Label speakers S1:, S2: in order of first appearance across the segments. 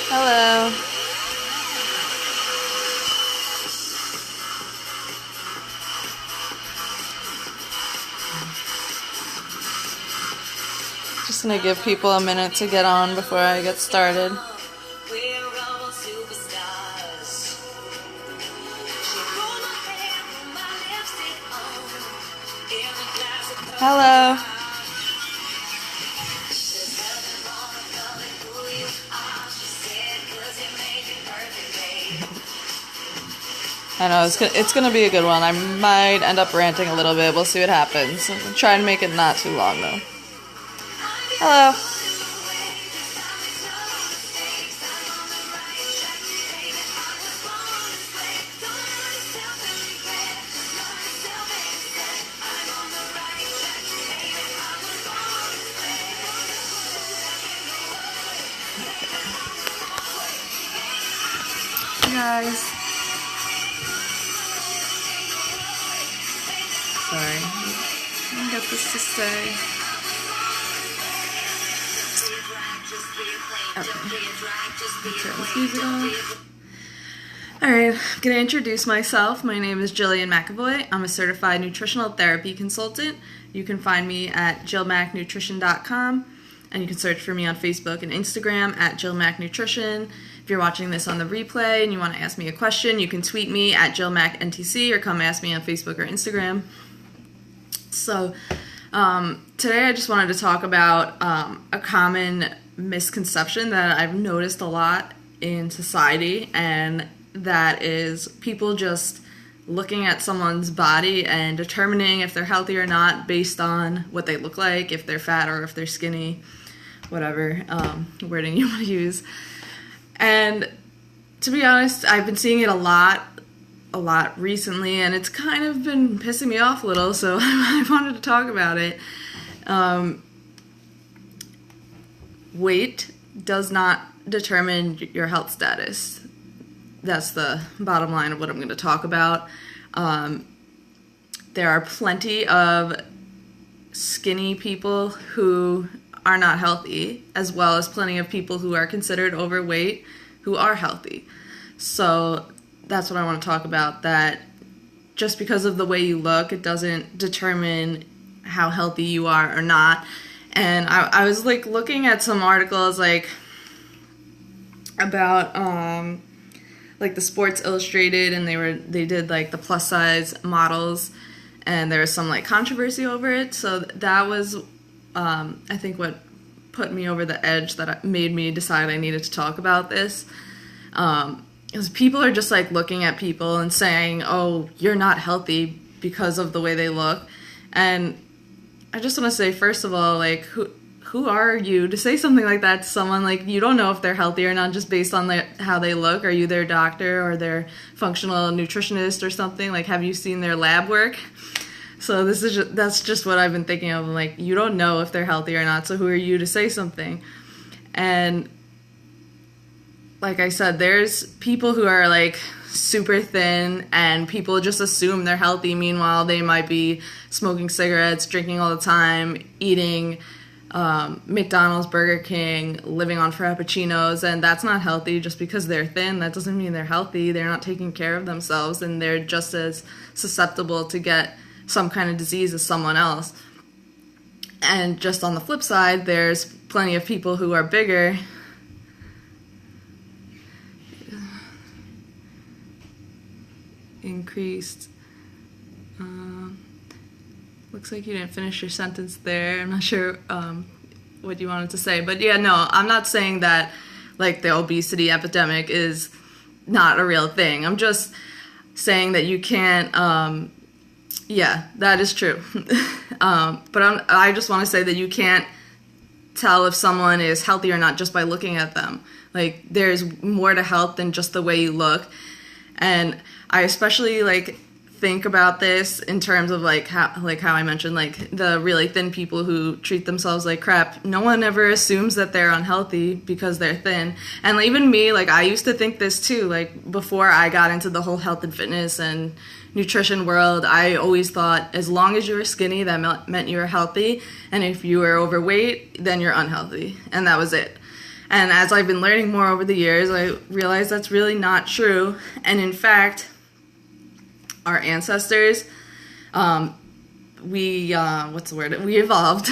S1: Hello. Just gonna give people a minute to get on before I get started. Hello. I know, it's gonna be a good one. I might end up ranting a little bit. We'll see what happens. I'll try and make it not too long, though. Hello. Hey guys. Sorry. Let me get this to stay. Alright, I'm going to introduce myself. My name is Jillian McAvoy. I'm a certified nutritional therapy consultant. You can find me at jillmacntc.com, and you can search for me on Facebook and Instagram at jillmacnutrition. If you're watching this on the replay and you want to ask me a question, you can tweet me at jillmacntc or come ask me on Facebook or Instagram. So today I just wanted to talk about a common misconception that I've noticed a lot in society, and that is people just looking at someone's body and determining if they're healthy or not based on what they look like, if they're fat or if they're skinny, whatever wording you want to use. And to be honest, I've been seeing it a lot recently, and it's kind of been pissing me off a little, so I wanted to talk about it. Weight does not determine your health status. That's the bottom line of what I'm going to talk about. There are plenty of skinny people who are not healthy, as well as plenty of people who are considered overweight who are healthy. So that's what I want to talk about, that just because of the way you look, it doesn't determine how healthy you are or not. And I was like looking at some articles like about like the Sports Illustrated, and they did like the plus size models, and there was some like controversy over it. So that was I think what put me over the edge, that made me decide I needed to talk about this. Because people are just like looking at people and saying, oh, you're not healthy because of the way they look. And I just want to say, first of all, like, who are you to say something like that to someone? Like, you don't know if they're healthy or not just based on how they look. Are you their doctor or their functional nutritionist or something? Like, have you seen their lab work? So that's just what I've been thinking of. Like, you don't know if they're healthy or not, so who are you to say something? And like I said, there's people who are like super thin and people just assume they're healthy. Meanwhile, they might be smoking cigarettes, drinking all the time, eating McDonald's, Burger King, living on Frappuccinos, and that's not healthy. Just because they're thin, that doesn't mean they're healthy. They're not taking care of themselves, and they're just as susceptible to get some kind of disease as someone else. And just on the flip side, there's plenty of people who are bigger increased. Looks like you didn't finish your sentence there. I'm not sure what you wanted to say. But yeah, no, I'm not saying that like the obesity epidemic is not a real thing. I'm just saying that you can't, yeah, that is true. But I just want to say that you can't tell if someone is healthy or not just by looking at them. Like, there's more to health than just the way you look. And I especially like think about this in terms of like how I mentioned, like the really thin people who treat themselves like crap. No one ever assumes that they're unhealthy because they're thin. And even me, like I used to think this too, like before I got into the whole health and fitness and nutrition world, I always thought as long as you were skinny, that meant you were healthy. And if you were overweight, then you're unhealthy. And that was it. And as I've been learning more over the years, I realized that's really not true. And in fact, our ancestors, we evolved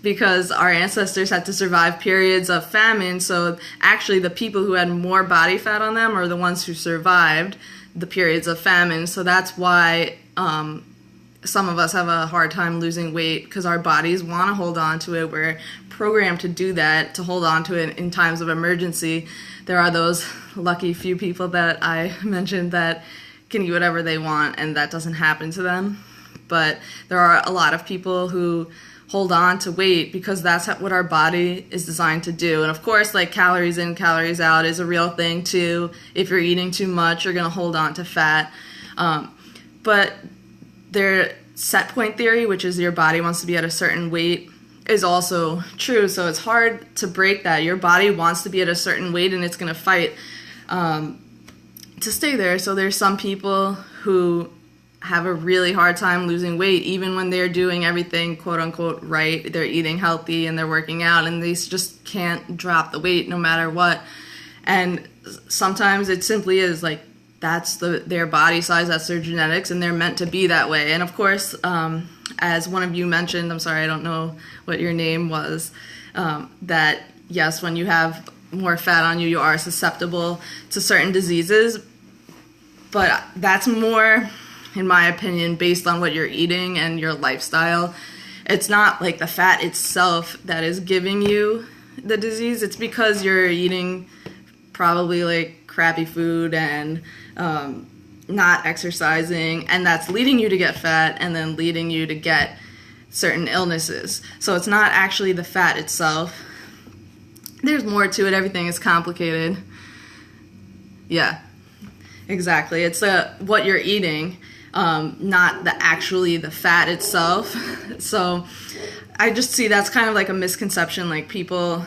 S1: because our ancestors had to survive periods of famine. So actually the people who had more body fat on them are the ones who survived the periods of famine. So that's why some of us have a hard time losing weight, because our bodies want to hold on to it. We're programmed to do that, to hold on to it in times of emergency. There are those lucky few people that I mentioned that can eat whatever they want, and that doesn't happen to them. But there are a lot of people who hold on to weight because that's what our body is designed to do. And of course, like calories in, calories out is a real thing too. If you're eating too much, you're going to hold on to fat. But their set point theory, which is your body wants to be at a certain weight, is also true. So it's hard to break that. Your body wants to be at a certain weight and it's going to fight to stay there. So there's some people who have a really hard time losing weight, even when they're doing everything quote unquote right. They're eating healthy and they're working out, and they just can't drop the weight no matter what. And sometimes it simply is like that's their body size, that's their genetics, and they're meant to be that way. And of course, as one of you mentioned, I'm sorry, I don't know what your name was, that yes, when you have more fat on you, you are susceptible to certain diseases. But that's more, in my opinion, based on what you're eating and your lifestyle. It's not like the fat itself that is giving you the disease. It's because you're eating probably like crappy food and not exercising, and that's leading you to get fat and then leading you to get certain illnesses. So it's not actually the fat itself. There's more to it. Everything is complicated. Yeah, exactly. It's what you're eating, not the fat itself. So I just see that's kind of like a misconception. Like people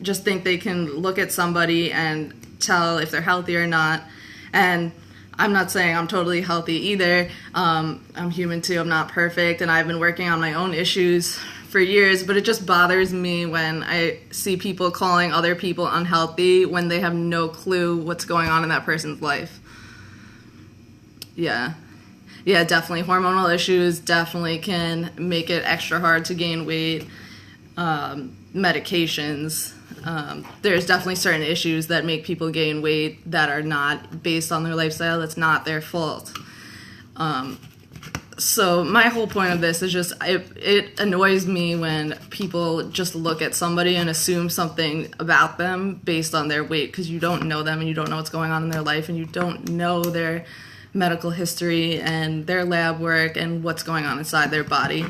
S1: just think they can look at somebody and tell if they're healthy or not. And I'm not saying I'm totally healthy either. I'm human too. I'm not perfect, and I've been working on my own issues for years, but it just bothers me when I see people calling other people unhealthy when they have no clue what's going on in that person's life. Yeah, definitely. Hormonal issues definitely can make it extra hard to gain weight. Medications. There's definitely certain issues that make people gain weight that are not based on their lifestyle. That's not their fault. So my whole point of this is just, it annoys me when people just look at somebody and assume something about them based on their weight, because you don't know them and you don't know what's going on in their life, and you don't know their medical history and their lab work and what's going on inside their body.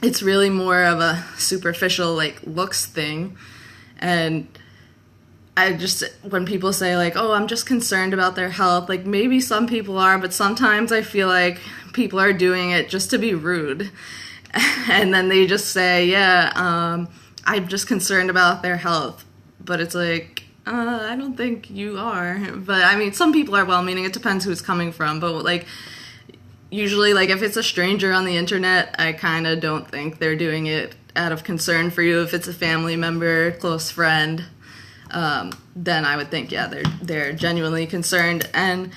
S1: It's really more of a superficial like looks thing. And when people say like, oh, I'm just concerned about their health, like maybe some people are, but sometimes I feel like people are doing it just to be rude. And then they just say, I'm just concerned about their health. But it's like, I don't think you are. But I mean, some people are well-meaning. It depends who it's coming from. But like, usually like if it's a stranger on the internet, I kind of don't think they're doing it out of concern for you. If it's a family member, close friend, then I would think, yeah, they're genuinely concerned. And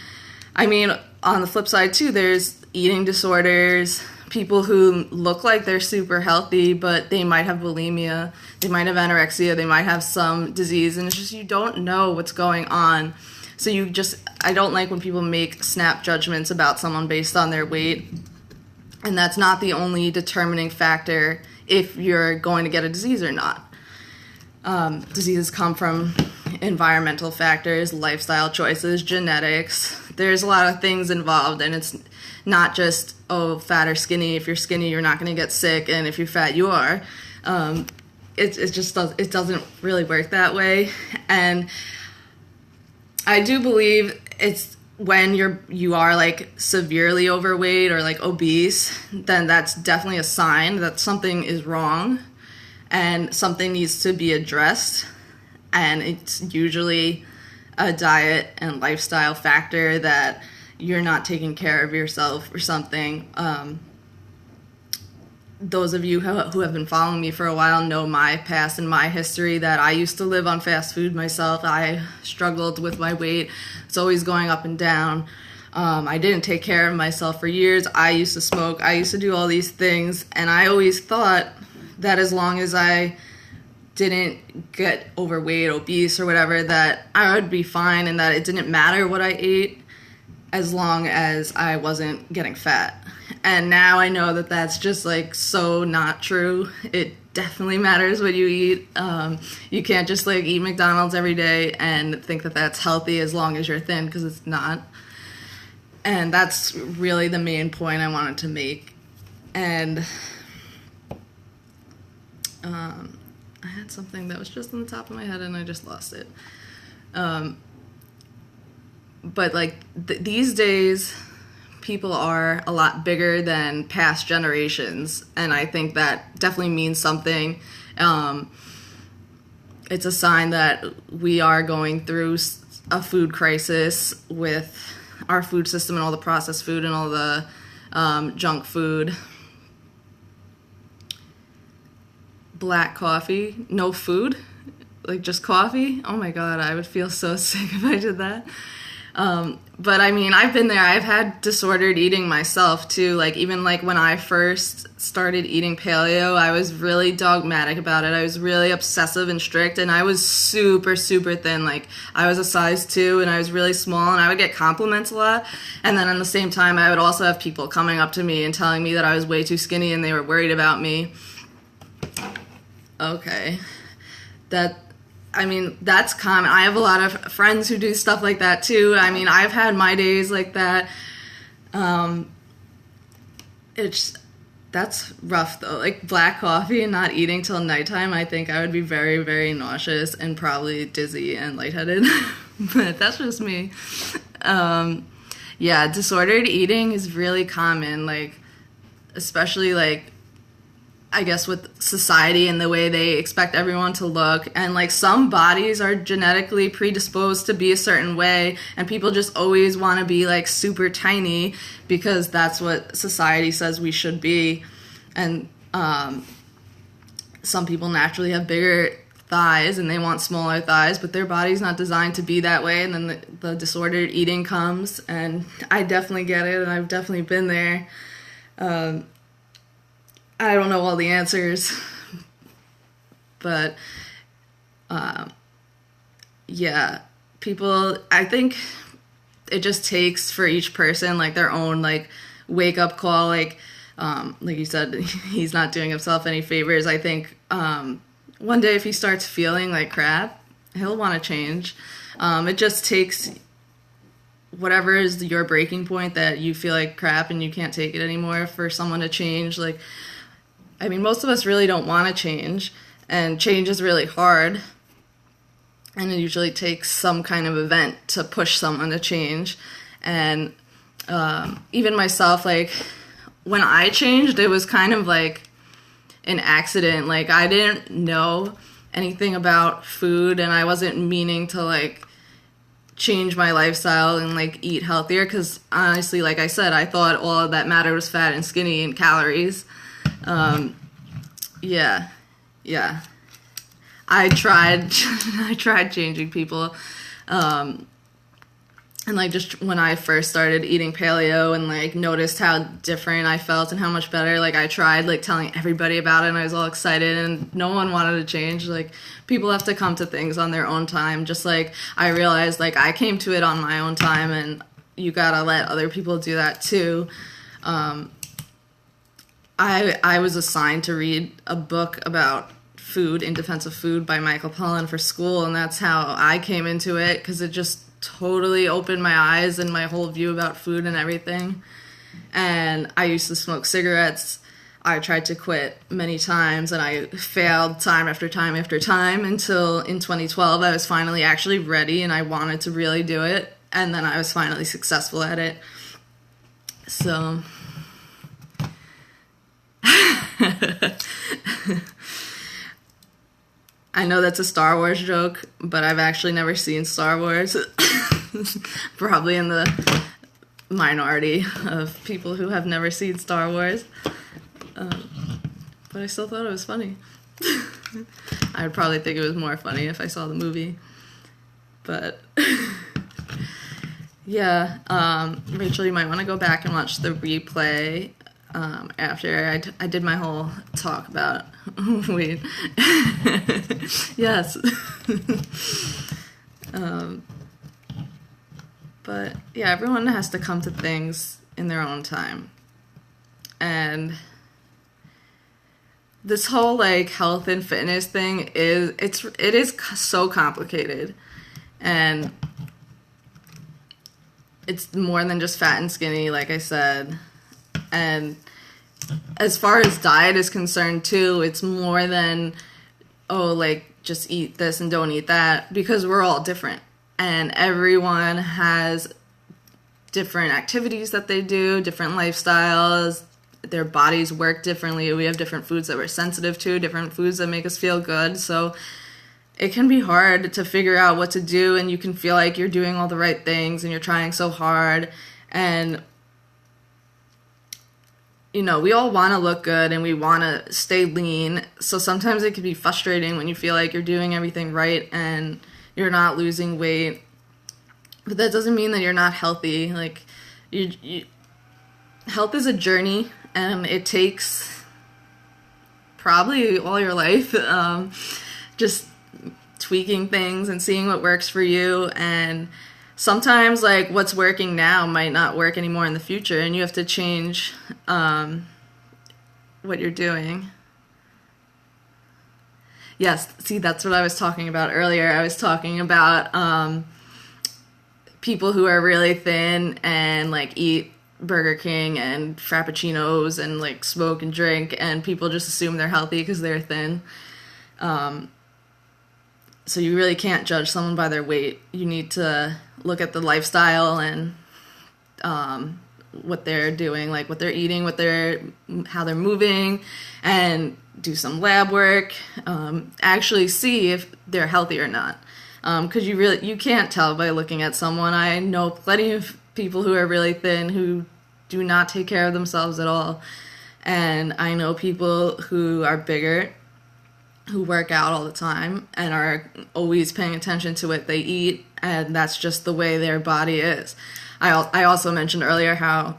S1: I mean, on the flip side too, there's eating disorders, people who look like they're super healthy, but they might have bulimia, they might have anorexia, they might have some disease, and it's just you don't know what's going on. So I don't like when people make snap judgments about someone based on their weight, and that's not the only determining factor if you're going to get a disease or not. Diseases come from environmental factors, lifestyle choices, genetics. There's a lot of things involved, and it's not just, oh, fat or skinny. If you're skinny, you're not going to get sick, and if you're fat, you are. It doesn't really work that way. And I do believe it's when you are like severely overweight or like obese, then that's definitely a sign that something is wrong and something needs to be addressed. And it's usually a diet and lifestyle factor, that you're not taking care of yourself or something. Those of you who have been following me for a while know my past and my history, that I used to live on fast food myself. I struggled with my weight. It's always going up and down. I didn't take care of myself for years. I used to smoke. I used to do all these things. And I always thought that as long as I didn't get overweight, obese, or whatever, that I would be fine, and that it didn't matter what I ate as long as I wasn't getting fat. And now I know that that's just like so not true. It definitely matters what you eat. You can't just like eat McDonald's every day and think that that's healthy as long as you're thin, because it's not. And that's really the main point I wanted to make. And I had something that was just on the top of my head and I just lost it. But like these days, people are a lot bigger than past generations, and I think that definitely means something. It's a sign that we are going through a food crisis with our food system and all the processed food and all the junk food. Black coffee, no food, like just coffee. Oh my God, I would feel so sick if I did that. But I mean, I've been there. I've had disordered eating myself too. Like even like when I first started eating paleo, I was really dogmatic about it. I was really obsessive and strict, and I was super, super thin. Like I was a size 2 and I was really small, and I would get compliments a lot. And then at the same time, I would also have people coming up to me and telling me that I was way too skinny and they were worried about me. Okay. I mean, that's common. I have a lot of friends who do stuff like that too. I mean, I've had my days like that. That's rough though. Like black coffee and not eating till nighttime, I think I would be very, very nauseous and probably dizzy and lightheaded. But that's just me. Yeah, disordered eating is really common, like especially like I guess with society and the way they expect everyone to look, and like some bodies are genetically predisposed to be a certain way, and people just always want to be like super tiny because that's what society says we should be. And some people naturally have bigger thighs and they want smaller thighs, but their body's not designed to be that way, and then the disordered eating comes, and I definitely get it, and I've definitely been there. I don't know all the answers, but yeah, people, I think it just takes for each person like their own like wake up call. Like you said, he's not doing himself any favors. I think one day if he starts feeling like crap, he'll want to change. It just takes whatever is your breaking point, that you feel like crap and you can't take it anymore, for someone to change. Like, I mean, most of us really don't want to change, and change is really hard, and it usually takes some kind of event to push someone to change. And even myself, like, when I changed, it was kind of like an accident. Like, I didn't know anything about food, and I wasn't meaning to, like, change my lifestyle and, like, eat healthier, because honestly, like I said, I thought all that mattered was fat and skinny and calories. Yeah. I tried changing people. And like just when I first started eating paleo and like noticed how different I felt and how much better, like I tried like telling everybody about it and I was all excited and no one wanted to change. Like people have to come to things on their own time. Just like I realized like I came to it on my own time, and you gotta let other people do that too. I was assigned to read a book about food, In Defense of Food by Michael Pollan for school, and that's how I came into it, because it just totally opened my eyes and my whole view about food and everything. And I used to smoke cigarettes. I tried to quit many times, and I failed time after time after time until in 2012 I was finally actually ready and I wanted to really do it. and then I was finally successful at it. So I know that's a Star Wars joke, but I've actually never seen Star Wars. Probably in the minority of people who have never seen Star Wars. But I still thought it was funny. I would probably think it was more funny if I saw the movie. But yeah, Rachel, you might want to go back and watch the replay after I did my whole talk about weed. Yes. But yeah, everyone has to come to things in their own time. And this whole like health and fitness thing it is so complicated, and it's more than just fat and skinny, like I said. And as far as diet is concerned too, it's more than, oh, like just eat this and don't eat that, because we're all different and everyone has different activities that they do, different lifestyles. Their bodies work differently. We have different foods that we're sensitive to, different foods that make us feel good. So it can be hard to figure out what to do, and you can feel like you're doing all the right things and you're trying so hard. And, you know, we all want to look good and we want to stay lean. So sometimes it can be frustrating when you feel like you're doing everything right and you're not losing weight. But that doesn't mean that you're not healthy. Like, health is a journey, and it takes probably all your life, just tweaking things and seeing what works for you. And sometimes like what's working now might not work anymore in the future, and you have to change what you're doing. Yes, see, that's what I was talking about earlier. I was talking about people who are really thin and like eat Burger King and Frappuccinos and like smoke and drink, and people just assume they're healthy because they're thin. So you really can't judge someone by their weight. You need to look at the lifestyle and what they're doing, like what they're eating, how they're moving, and do some lab work. Actually see if they're healthy or not, because you can't tell by looking at someone. I know plenty of people who are really thin who do not take care of themselves at all, and I know people who are bigger who work out all the time and are always paying attention to what they eat, and that's just the way their body is. I also mentioned earlier how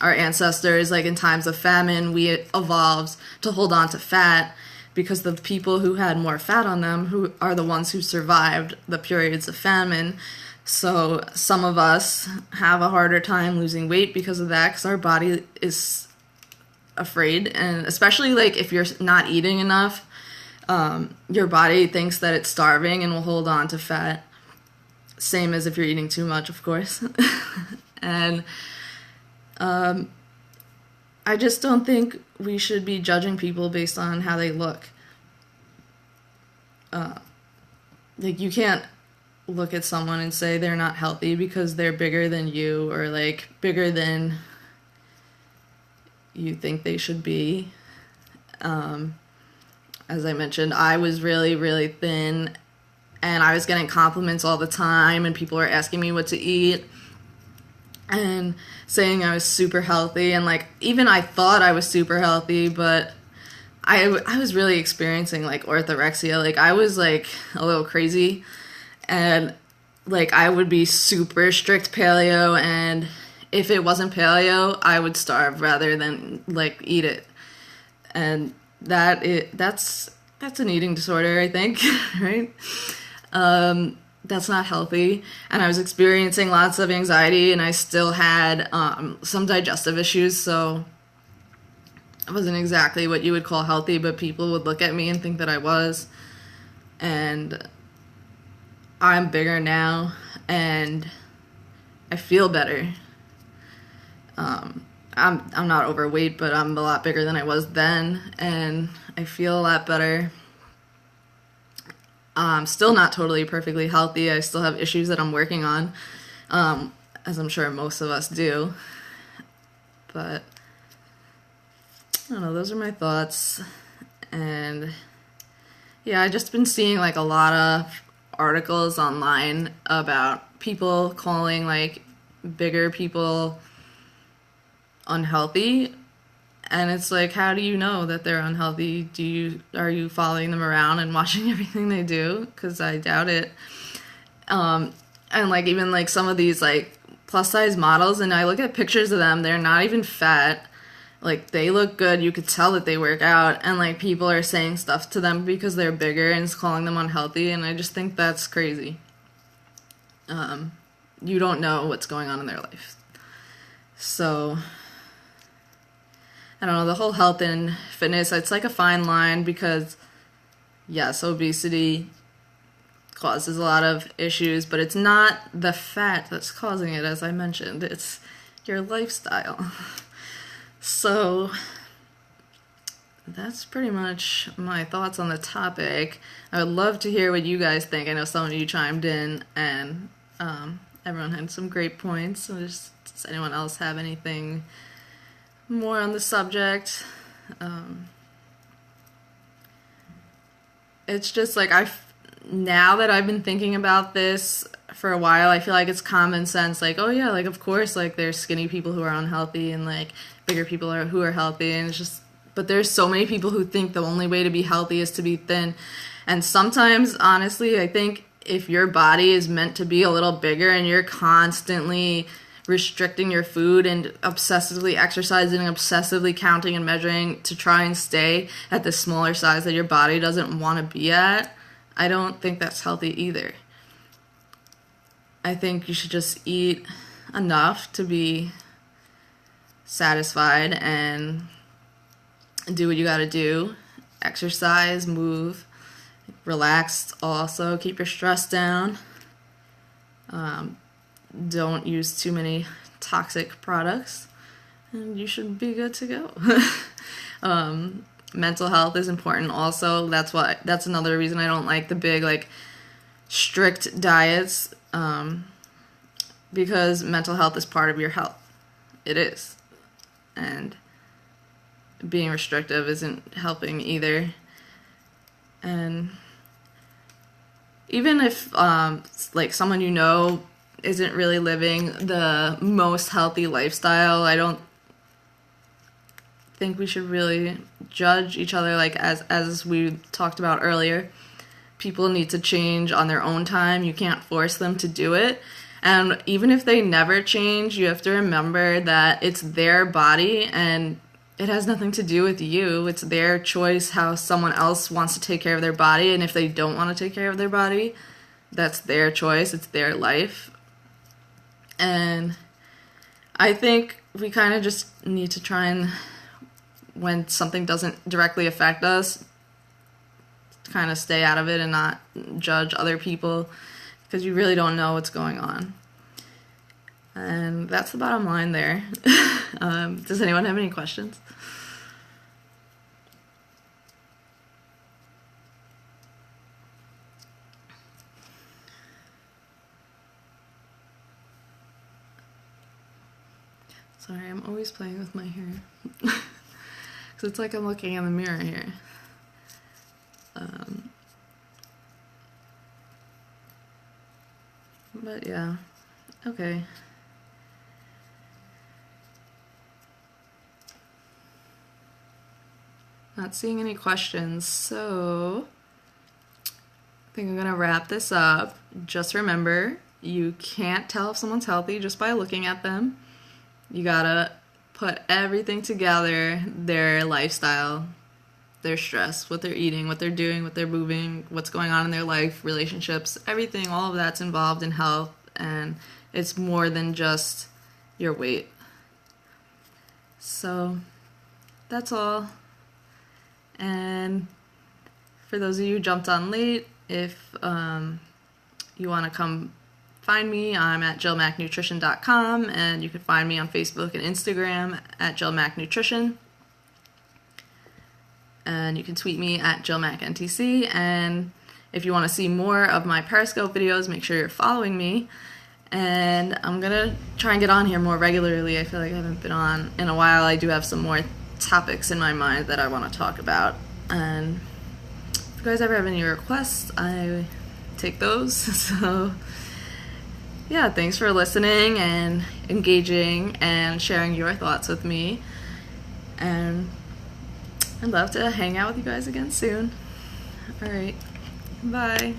S1: our ancestors, like in times of famine, we evolved to hold on to fat, because the people who had more fat on them who are the ones who survived the periods of famine. So some of us have a harder time losing weight because of that, because our body is afraid. And especially like if you're not eating enough, your body thinks that it's starving and will hold on to fat. Same as if you're eating too much, of course. And I just don't think we should be judging people based on how they look. Like, you can't look at someone and say they're not healthy because they're bigger than you, or like bigger than you think they should be. As I mentioned, I was really, really thin, and I was getting compliments all the time, and people were asking me what to eat and saying I was super healthy. And like, even I thought I was super healthy, but I was really experiencing like orthorexia. Like, I was like a little crazy, and like I would be super strict paleo, and if it wasn't paleo, I would starve rather than like eat it. And that's an eating disorder, I think, right? That's not healthy. And I was experiencing lots of anxiety, and I still had some digestive issues, so I wasn't exactly what you would call healthy, but people would look at me and think that I was. And I'm bigger now, and I feel better. I'm not overweight, but I'm a lot bigger than I was then, and I feel a lot better. Still not totally perfectly healthy. I still have issues that I'm working on, as I'm sure most of us do. But I don't know, those are my thoughts. And yeah, I just been seeing like a lot of articles online about people calling like bigger people unhealthy. And it's like, how do you know that they're unhealthy? Are you following them around and watching everything they do? Because I doubt it. And like even like some of these like plus size models, and I look at pictures of them, they're not even fat. Like they look good. You could tell that they work out, and like people are saying stuff to them because they're bigger and it's calling them unhealthy. And I just think that's crazy. You don't know what's going on in their life. So I don't know, the whole health and fitness, it's like a fine line because, yes, obesity causes a lot of issues, but it's not the fat that's causing it, as I mentioned. It's your lifestyle. So that's pretty much my thoughts on the topic. I would love to hear what you guys think. I know some of you chimed in, and everyone had some great points. So does anyone else have anything more on the subject? It's just like now that I've been thinking about this for a while, I feel like it's common sense. Like, oh yeah, like of course, like there's skinny people who are unhealthy and like bigger people who are healthy, and it's just. But there's so many people who think the only way to be healthy is to be thin, and sometimes, honestly, I think if your body is meant to be a little bigger and you're constantly restricting your food and obsessively exercising and obsessively counting and measuring to try and stay at the smaller size that your body doesn't want to be at, I don't think that's healthy either. I think you should just eat enough to be satisfied and do what you gotta do. Exercise, move, relax also, keep your stress down. Don't use too many toxic products, and you should be good to go. Mental health is important also. That's another reason I don't like the big like strict diets, because mental health is part of your health. It is. And being restrictive isn't helping either. And even if like someone you know isn't really living the most healthy lifestyle, I don't think we should really judge each other. Like as we talked about earlier, people need to change on their own time. You can't force them to do it. And even if they never change, you have to remember that it's their body and it has nothing to do with you. It's their choice how someone else wants to take care of their body. And if they don't want to take care of their body, that's their choice. It's their life. And I think we kind of just need to try and, when something doesn't directly affect us, kind of stay out of it and not judge other people, because you really don't know what's going on. And that's the bottom line there. Does anyone have any questions? Sorry, I'm always playing with my hair. Because it's like I'm looking in the mirror here. But yeah, okay. Not seeing any questions, so I think I'm gonna wrap this up. Just remember, you can't tell if someone's healthy just by looking at them. You gotta put everything together, their lifestyle, their stress, what they're eating, what they're doing, what they're moving, what's going on in their life, relationships, everything, all of that's involved in health, and it's more than just your weight. So that's all. And for those of you who jumped on late, if you want to come find me, I'm at jillmacntnutrition.com, and you can find me on Facebook and Instagram at jillmacntnutrition. And you can tweet me at jillmacntc. And if you want to see more of my Periscope videos, make sure you're following me. And I'm gonna try and get on here more regularly. I feel like I haven't been on in a while. I do have some more topics in my mind that I want to talk about. And if you guys ever have any requests, I take those. So yeah, thanks for listening and engaging and sharing your thoughts with me. And I'd love to hang out with you guys again soon. All right, bye.